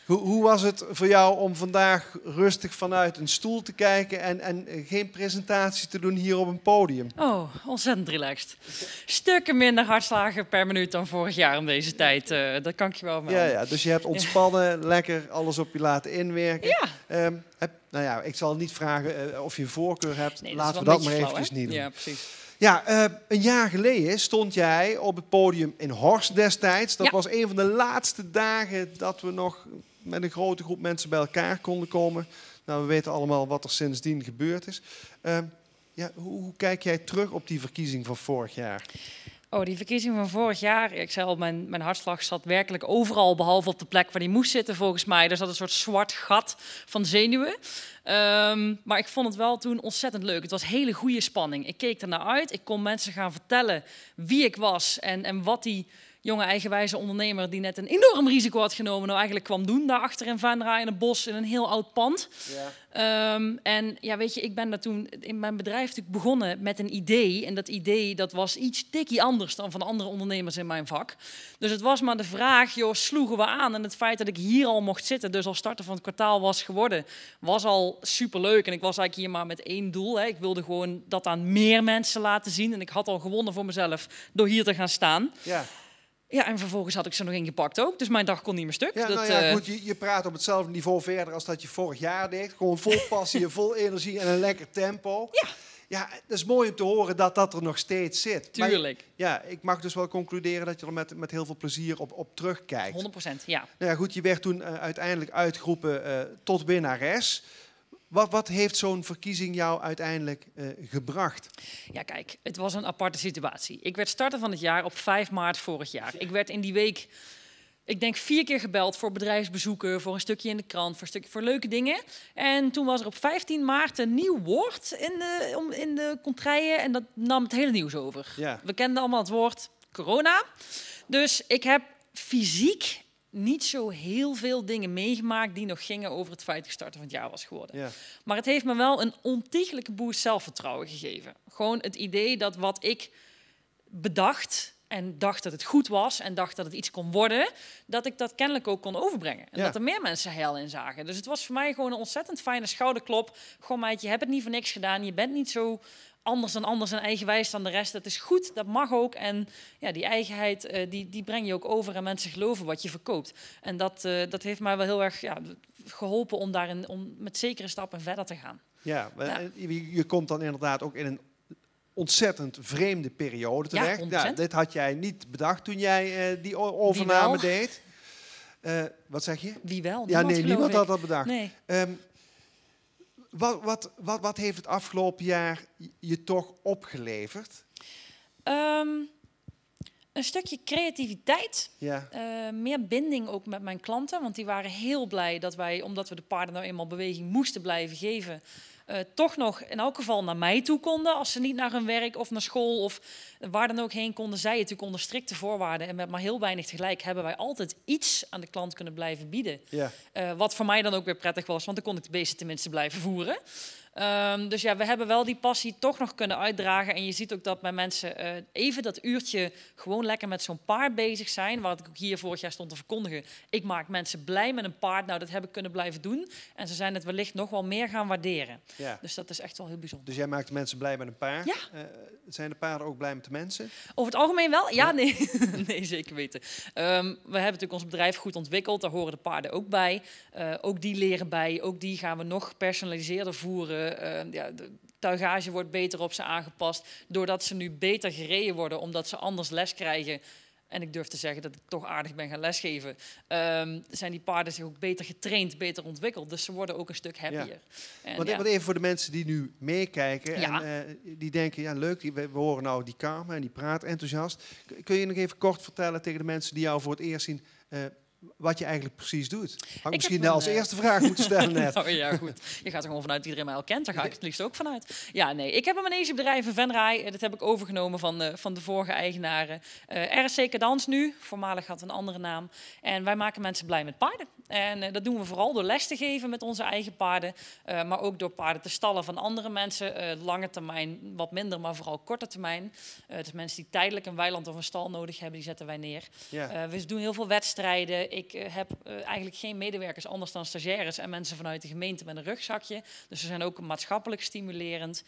Hoe was het voor jou om vandaag rustig vanuit een stoel te kijken en geen presentatie te doen hier op een podium? Oh, ontzettend relaxed. Stukken minder hartslagen per minuut dan vorig jaar om deze tijd. Dat kan ik je wel melden. Ja, dus je hebt ontspannen, lekker alles op je laten inwerken. Ja. Ik zal niet vragen of je voorkeur hebt. Nee, laten we dat maar eventjes niet doen. Ja, precies. Ja, een jaar geleden stond jij op het podium in Horst destijds. Dat was een van de laatste dagen dat we nog met een grote groep mensen bij elkaar konden komen. Nou, we weten allemaal wat er sindsdien gebeurd is. Hoe kijk jij terug op die verkiezing van vorig jaar? Oh, die verkiezing van vorig jaar. Ik zei al, mijn hartslag zat werkelijk overal, behalve op de plek waar die moest zitten, volgens mij. Er zat een soort zwart gat van zenuwen. Maar ik vond het wel toen ontzettend leuk. Het was hele goede spanning. Ik keek ernaar uit. Ik kon mensen gaan vertellen wie ik was en wat die jonge eigenwijze ondernemer die net een enorm risico had genomen, nou eigenlijk kwam doen daarachter in Venray in een bos in een heel oud pand. Ja. En ja, weet je, ik ben daar toen in mijn bedrijf natuurlijk begonnen met een idee. En dat idee, dat was iets tikkie anders dan van andere ondernemers in mijn vak. Dus het was maar de vraag, joh, sloegen we aan? En het feit dat ik hier al mocht zitten, dus al starter van het kwartaal was geworden, was al superleuk. En ik was eigenlijk hier maar met één doel. Hè. Ik wilde gewoon dat aan meer mensen laten zien. En ik had al gewonnen voor mezelf door hier te gaan staan. Ja. Ja, en vervolgens had ik ze nog ingepakt ook. Dus mijn dag kon niet meer stuk. Ja, dat, nou ja, goed, je praat op hetzelfde niveau verder als dat je vorig jaar deed. Gewoon vol passie, vol energie en een lekker tempo. Ja. Ja, het is mooi om te horen dat dat er nog steeds zit. Tuurlijk. Maar, ja, ik mag dus wel concluderen dat je er met heel veel plezier op terugkijkt. 100%, ja. Nou ja, goed, je werd toen uiteindelijk uitgeroepen tot winnares. Wat heeft zo'n verkiezing jou uiteindelijk gebracht? Ja, kijk, het was een aparte situatie. Ik werd starter van het jaar op 5 maart vorig jaar. Ik werd in die week, ik denk 4 keer gebeld voor bedrijfsbezoeken, voor een stukje in de krant, voor leuke dingen. En toen was er op 15 maart een nieuw woord in de contraien en dat nam het hele nieuws over. Ja. We kenden allemaal het woord corona. Dus ik heb fysiek niet zo heel veel dingen meegemaakt die nog gingen over het feit dat ik starter van het jaar was geworden. Ja. Maar het heeft me wel een ontiegelijke boost zelfvertrouwen gegeven. Gewoon het idee dat wat ik bedacht en dacht dat het goed was en dacht dat het iets kon worden, dat ik dat kennelijk ook kon overbrengen. En dat er meer mensen heil in zagen. Dus het was voor mij gewoon een ontzettend fijne schouderklop. Gewoon, meid, je hebt het niet voor niks gedaan. Je bent niet zo anders en eigenwijs dan de rest. Dat is goed, dat mag ook. En ja, die eigenheid, die breng je ook over en mensen geloven wat je verkoopt. En dat heeft mij wel heel erg geholpen om met zekere stappen verder te gaan. Ja, je komt dan inderdaad ook in een ontzettend vreemde periode terecht. Ja, dit had jij niet bedacht toen jij die overname deed. Wat zeg je? Wie wel? Niemand had dat bedacht. Nee. Wat heeft het afgelopen jaar je toch opgeleverd? Een stukje creativiteit. Ja. Meer binding ook met mijn klanten. Want die waren heel blij dat wij, omdat we de paarden nou eenmaal beweging moesten blijven geven, toch nog in elk geval naar mij toe konden. Als ze niet naar hun werk of naar school of waar dan ook heen konden. Zij natuurlijk onder strikte voorwaarden. En met maar heel weinig tegelijk hebben wij altijd iets aan de klant kunnen blijven bieden. Ja. Wat voor mij dan ook weer prettig was, want dan kon ik de beesten tenminste blijven voeren. Dus ja, we hebben wel die passie toch nog kunnen uitdragen. En je ziet ook dat bij mensen even dat uurtje gewoon lekker met zo'n paard bezig zijn. Wat ik ook hier vorig jaar stond te verkondigen. Ik maak mensen blij met een paard. Nou, dat heb ik kunnen blijven doen. En ze zijn het wellicht nog wel meer gaan waarderen. Ja. Dus dat is echt wel heel bijzonder. Dus jij maakt mensen blij met een paard? Ja. Zijn de paarden ook blij met de mensen? Over het algemeen wel? Ja, nee. Nee, zeker weten. We hebben natuurlijk ons bedrijf goed ontwikkeld. Daar horen de paarden ook bij. Ook die leren bij. Ook die gaan we nog personaliseerder voeren. De tuigage wordt beter op ze aangepast. Doordat ze nu beter gereden worden, omdat ze anders les krijgen. En ik durf te zeggen dat ik toch aardig ben gaan lesgeven. Zijn die paarden zich ook beter getraind, beter ontwikkeld. Dus ze worden ook een stuk happier. Ja. En, want even voor de mensen die nu meekijken en die denken, ja leuk, we horen nou die Carmen en die praat enthousiast. Kun je nog even kort vertellen tegen de mensen die jou voor het eerst zien, wat je eigenlijk precies doet? Had ik misschien als eerste vraag moeten stellen net. Nou ja, goed. Je gaat er gewoon vanuit dat iedereen mij al kent. Daar ga ik het liefst ook vanuit. Ja, nee. Ik heb een manegebedrijf in Venray. Dat heb ik overgenomen van de vorige eigenaren. RSC Cadans nu. Voormalig had een andere naam. En wij maken mensen blij met paarden. En dat doen we vooral door les te geven met onze eigen paarden. Maar ook door paarden te stallen van andere mensen. Lange termijn wat minder, maar vooral korte termijn. Dus mensen die tijdelijk een weiland of een stal nodig hebben, die zetten wij neer. Ja. We doen heel veel wedstrijden. Ik heb eigenlijk geen medewerkers anders dan stagiaires en mensen vanuit de gemeente met een rugzakje. Dus we zijn ook maatschappelijk stimulerend.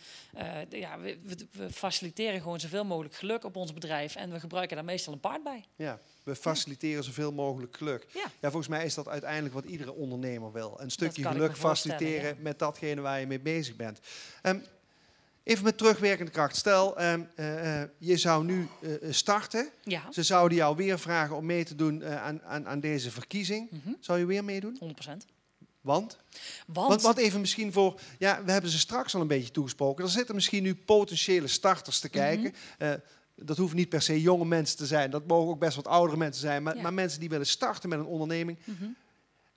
We faciliteren gewoon zoveel mogelijk geluk op ons bedrijf. En we gebruiken daar meestal een paard bij. Ja, we faciliteren zoveel mogelijk geluk. Ja, volgens mij is dat uiteindelijk wat iedere ondernemer wil. Een stukje geluk faciliteren met datgene waar je mee bezig bent. Even met terugwerkende kracht. Stel, je zou nu starten. Ja. Ze zouden jou weer vragen om mee te doen aan deze verkiezing. Zou je weer meedoen? 100%. Want even misschien voor... Ja, we hebben ze straks al een beetje toegesproken. Er zitten misschien nu potentiële starters te kijken. Dat hoeven niet per se jonge mensen te zijn. Dat mogen ook best wat oudere mensen zijn. Maar mensen die willen starten met een onderneming.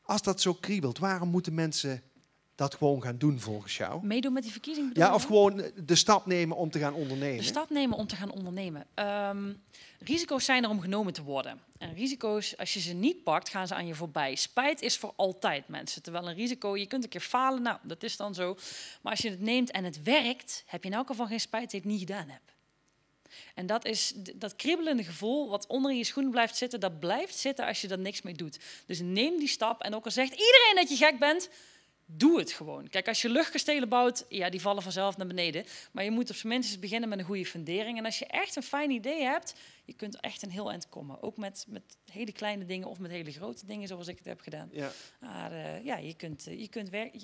Als dat zo kriebelt, waarom moeten mensen dat gewoon gaan doen volgens jou? Meedoen met die verkiezing? Ja, of gewoon de stap nemen om te gaan ondernemen? De stap nemen om te gaan ondernemen. Risico's zijn er om genomen te worden. En risico's, als je ze niet pakt, gaan ze aan je voorbij. Spijt is voor altijd, mensen. Terwijl een risico, je kunt een keer falen, nou, dat is dan zo. Maar als je het neemt en het werkt, heb je in elk geval geen spijt dat je het niet gedaan hebt. En dat is dat kriebelende gevoel wat onder in je schoenen blijft zitten, dat blijft zitten als je er niks mee doet. Dus neem die stap en ook al zegt iedereen dat je gek bent, doe het gewoon. Kijk, als je luchtkastelen bouwt, ja, die vallen vanzelf naar beneden. Maar je moet op zijn minst beginnen met een goede fundering. En als je echt een fijn idee hebt, je kunt echt een heel eind komen. Ook met hele kleine dingen of met hele grote dingen, zoals ik het heb gedaan. Ja. Maar je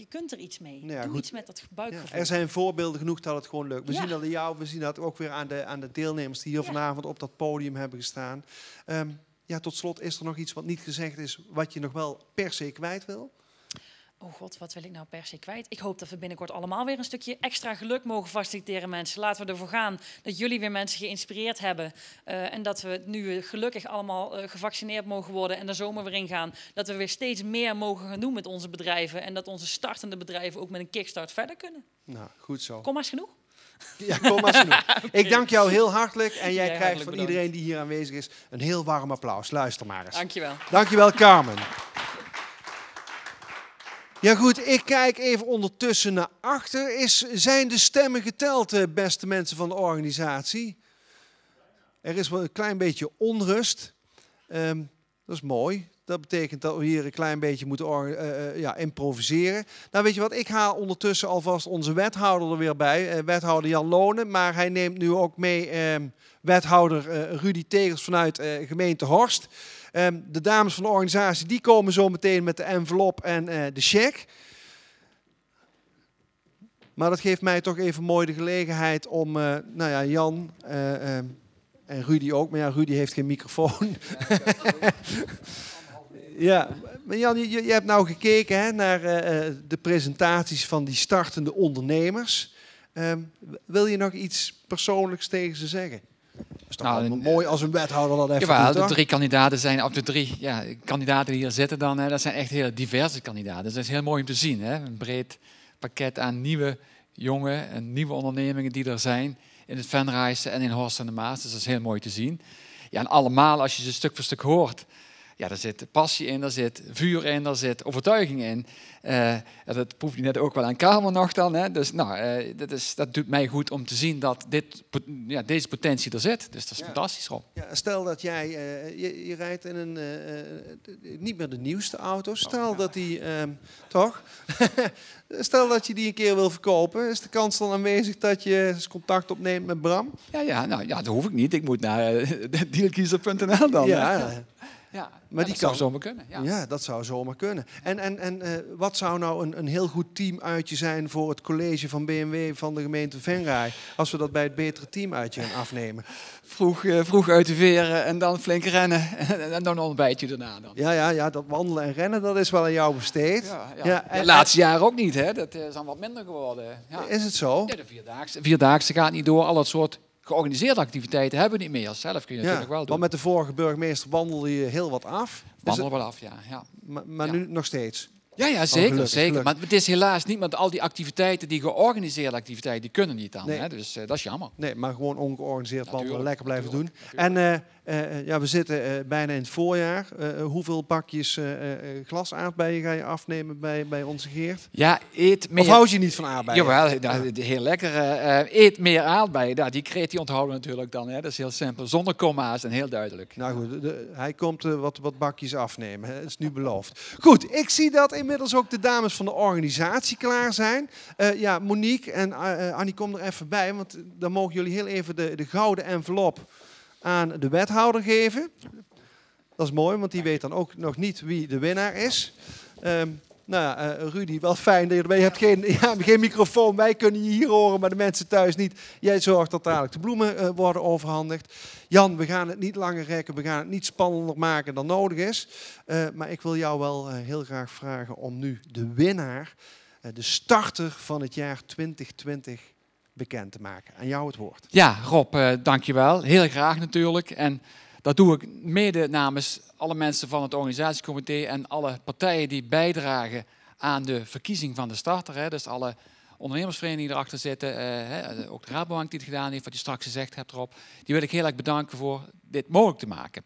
kunt er iets mee. Nou ja, doe goed. Iets met dat buikgevoel. Ja, er zijn voorbeelden genoeg dat het gewoon lukt. We zien dat aan jou, we zien dat ook weer aan de deelnemers die hier vanavond op dat podium hebben gestaan. Tot slot, is er nog iets wat niet gezegd is, wat je nog wel per se kwijt wil? Oh god, wat wil ik nou per se kwijt? Ik hoop dat we binnenkort allemaal weer een stukje extra geluk mogen faciliteren, mensen. Laten we ervoor gaan dat jullie weer mensen geïnspireerd hebben. En dat we nu gelukkig allemaal gevaccineerd mogen worden en de zomer weer ingaan. Dat we weer steeds meer mogen gaan doen met onze bedrijven. En dat onze startende bedrijven ook met een kickstart verder kunnen. Nou, goed zo. Kom maar eens genoeg. Ja, kom maar eens genoeg. Okay. Ik dank jou heel hartelijk. En jij krijgt van bedankt. iedereen die hier aanwezig is een heel warm applaus. Luister maar eens. Dankjewel. Dankjewel, Carmen. Ja goed, ik kijk even ondertussen naar achter. Zijn de stemmen geteld, beste mensen van de organisatie? Er is wel een klein beetje onrust. Dat is mooi. Dat betekent dat we hier een klein beetje moeten improviseren. Nou, weet je wat? Ik haal ondertussen alvast onze wethouder er weer bij. Wethouder Jan Lonen. Maar hij neemt nu ook mee wethouder Rudy Tegels vanuit gemeente Horst. De dames van de organisatie die komen zo meteen met de envelop en de cheque. Maar dat geeft mij toch even mooi de gelegenheid om Jan en Rudy ook. Maar ja, Rudy heeft geen microfoon. Ja, maar Jan, je hebt nou gekeken hè, naar de presentaties van die startende ondernemers. Wil je nog iets persoonlijks tegen ze zeggen? Dat is toch mooi als een wethouder dat even jawel, doet, de 3 kandidaten zijn, of de 3 kandidaten die hier zitten dan, hè, dat zijn echt hele diverse kandidaten. Dus dat is heel mooi om te zien. Hè? Een breed pakket aan nieuwe, jonge en nieuwe ondernemingen die er zijn in het Venrayse en in Horst aan de Maas. Dus dat is heel mooi te zien. Ja, en allemaal, als je ze stuk voor stuk hoort, ja, daar zit passie in, daar zit vuur in, daar zit overtuiging in. Dat proef je net ook wel aan Carmen nog dan. Hè? Dus dat doet mij goed om te zien dat deze potentie er zit. Dus dat is fantastisch, Rob. Ja, stel dat jij, je rijdt in een, niet meer de nieuwste auto. Stel dat die, toch? Stel dat je die een keer wil verkopen. Is de kans dan aanwezig dat je eens contact opneemt met Bram? Ja, dat hoef ik niet. Ik moet naar dealkiezer.nl dan. Ja, maar dat zou zomaar kunnen. Ja, dat zou zomaar kunnen. En wat zou nou een heel goed teamuitje zijn voor het college van BMW van de gemeente Venray, als we dat bij het betere teamuitje gaan afnemen? Vroeg uit de veren en dan flink rennen en dan een ontbijtje daarna. Dan. Ja, dat wandelen en rennen, dat is wel aan jou besteed. De laatste jaren ook niet, hè? Dat is dan wat minder geworden. Ja. Is het zo? Ja, de vierdaagse gaat niet door, al dat soort georganiseerde activiteiten hebben we niet meer. Zelf kun je natuurlijk wel doen. Want met de vorige burgemeester wandelde je heel wat af. Wandelde wel af, ja. Maar nu nog steeds? Ja, zeker. Zeker. Maar het is helaas niet met al die activiteiten, die georganiseerde activiteiten, die kunnen niet dan. Nee. Hè? Dus dat is jammer. Nee, maar gewoon ongeorganiseerd wandelen, lekker blijven doen. Natuurlijk. En we zitten bijna in het voorjaar. Hoeveel bakjes glasaardbeien ga je afnemen bij onze Geert? Ja, eet meer. Of houd je niet van aardbeien? Jawel, heel lekker. Eet meer aardbeien. Die kreet die onthouden natuurlijk dan. Hè? Dat is heel simpel. Zonder komma's en heel duidelijk. Nou goed, hij komt wat bakjes afnemen. Hè? Dat is nu beloofd. Goed, ik zie dat inmiddels ook de dames van de organisatie klaar zijn. Monique en Annie, kom er even bij. Want dan mogen jullie heel even de gouden envelop aan de wethouder geven. Dat is mooi, want die weet dan ook nog niet wie de winnaar is. Rudy, wel fijn dat je erbij hebt. Geen microfoon, wij kunnen je hier horen, maar de mensen thuis niet. Jij zorgt dat dadelijk de bloemen worden overhandigd. Jan, we gaan het niet langer rekken, we gaan het niet spannender maken dan nodig is. Maar ik wil jou wel heel graag vragen om nu de winnaar, de starter van het jaar 2020... bekend te maken. Aan jou het woord. Ja, Rob, dankjewel. Heel graag natuurlijk. En dat doe ik mede namens alle mensen van het organisatiecomité en alle partijen die bijdragen aan de verkiezing van de starter. Hè. Dus alle ondernemersverenigingen die erachter zitten, ook de Rabobank die het gedaan heeft, wat je straks gezegd hebt erop. Die wil ik heel erg bedanken voor dit mogelijk te maken.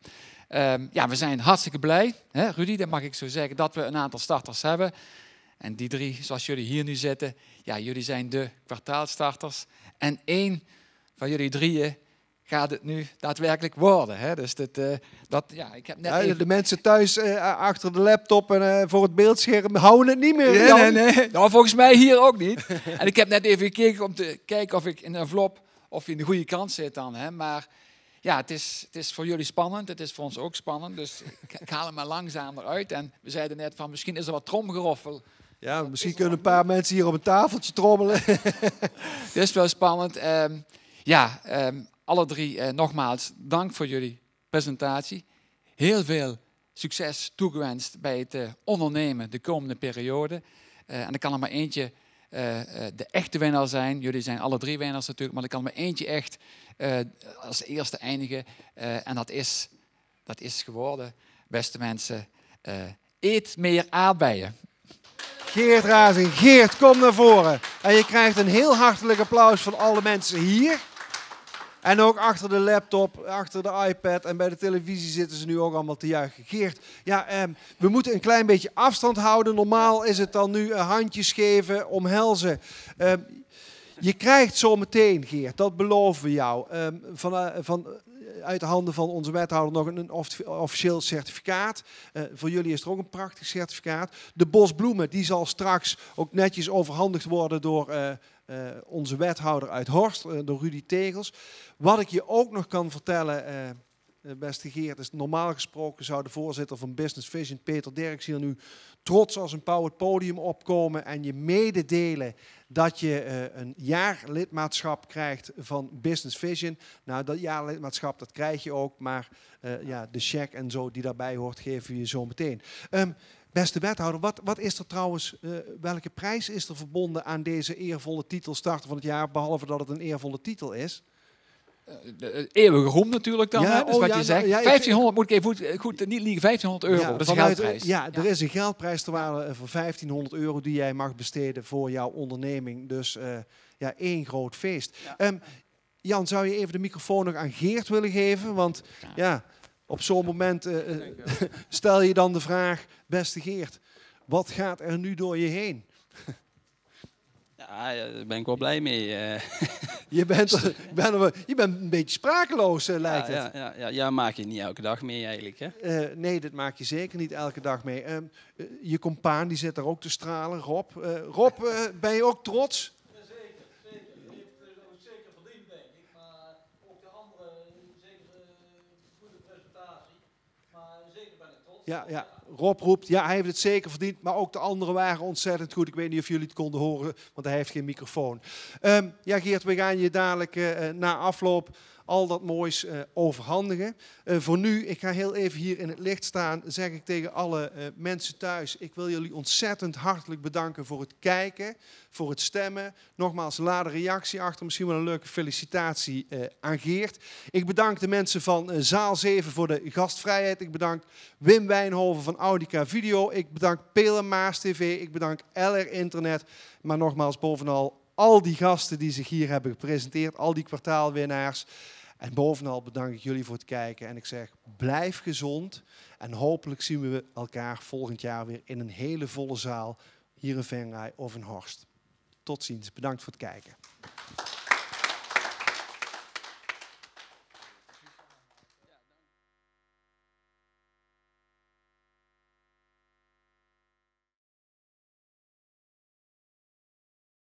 Ja, we zijn hartstikke blij, hè, Rudy, dat mag ik zo zeggen, dat we een aantal starters hebben. En die 3, zoals jullie hier nu zitten, ja, jullie zijn de kwartaalstarters. En 1 van jullie 3 gaat het nu daadwerkelijk worden. Hè? Dus ja, ik heb net even... De mensen thuis achter de laptop en voor het beeldscherm houden het niet meer. Nee. Nou, volgens mij hier ook niet. En ik heb net even gekeken om te kijken of ik in een envelop of je in de goede kant zit dan. Hè? Maar ja, het is voor jullie spannend. Het is voor ons ook spannend. Dus ik haal hem maar langzaam eruit. En we zeiden net van misschien is er wat tromgeroffel. Ja, misschien kunnen een paar mensen hier op een tafeltje trommelen. Het is wel spannend. Alle 3 nogmaals dank voor jullie presentatie. Heel veel succes toegewenst bij het ondernemen de komende periode. En er kan er maar eentje de echte winnaar zijn. Jullie zijn alle 3 winnaars natuurlijk, maar er kan er maar eentje echt als eerste eindigen. En dat is geworden, beste mensen, eet meer aardbeien. Geert Razing. Geert, kom naar voren. En je krijgt een heel hartelijk applaus van alle mensen hier. En ook achter de laptop, achter de iPad en bij de televisie zitten ze nu ook allemaal te juichen. Geert, ja, we moeten een klein beetje afstand houden. Normaal is het dan nu handjes geven, omhelzen. Je krijgt zo meteen, Geert, dat beloven we jou, uit de handen van onze wethouder nog een officieel certificaat. Voor jullie is er ook een prachtig certificaat. De bos bloemen, die zal straks ook netjes overhandigd worden door onze wethouder uit Horst, door Rudy Tegels. Wat ik je ook nog kan vertellen, beste Geert, is normaal gesproken zou de voorzitter van Business Vision, Peter Derks, hier nu trots als een pauw het podium opkomen en je mededelen dat je een jaarlidmaatschap krijgt van Business Vision. Nou, dat jaarlidmaatschap, dat krijg je ook, maar de cheque en zo die daarbij hoort, geven we je zo meteen. Beste wethouder, wat is er trouwens, welke prijs is er verbonden aan deze eervolle titel starter van het jaar, behalve dat het een eervolle titel is? Eeuwige roem natuurlijk dan, ja, dus wat je zegt. 1500, moet ik even goed niet liegen, 1500 euro, dat is een geldprijs. Ja, er is een geldprijs ter waarde van 1500 euro die jij mag besteden voor jouw onderneming. Dus één groot feest. Ja. Jan, zou je even de microfoon nog aan Geert willen geven? Want ja, op zo'n moment stel je dan de vraag, beste Geert, wat gaat er nu door je heen? Ja, daar ben ik wel blij mee. Je bent een beetje sprakeloos, lijkt het. Ja, maak je niet elke dag mee eigenlijk, hè? Nee, dat maak je zeker niet elke dag mee. Je compaan die zit daar ook te stralen, Rob. Rob, ben je ook trots? Zeker. Die heeft het ook zeker verdiend, denk ik. Maar ook de anderen, zeker goede presentatie. Maar zeker ben ik trots. Ja. Rob roept, ja, hij heeft het zeker verdiend, maar ook de anderen waren ontzettend goed. Ik weet niet of jullie het konden horen, want hij heeft geen microfoon. Ja, Geert, we gaan je dadelijk na afloop al dat moois overhandigen. Voor nu, ik ga heel even hier in het licht staan, zeg ik tegen alle mensen thuis, ik wil jullie ontzettend hartelijk bedanken voor het kijken, voor het stemmen. Nogmaals, laat een reactie achter, misschien wel een leuke felicitatie aan Geert. Ik bedank de mensen van Zaal 7 voor de gastvrijheid. Ik bedank Wim Wijnhoven van Audica Video. Ik bedank Pelen Maas TV. Ik bedank LR Internet. Maar nogmaals, bovenal al die gasten die zich hier hebben gepresenteerd, al die kwartaalwinnaars. En bovenal bedank ik jullie voor het kijken. En ik zeg, blijf gezond. En hopelijk zien we elkaar volgend jaar weer in een hele volle zaal. Hier in Venray of in Horst. Tot ziens. Bedankt voor het kijken.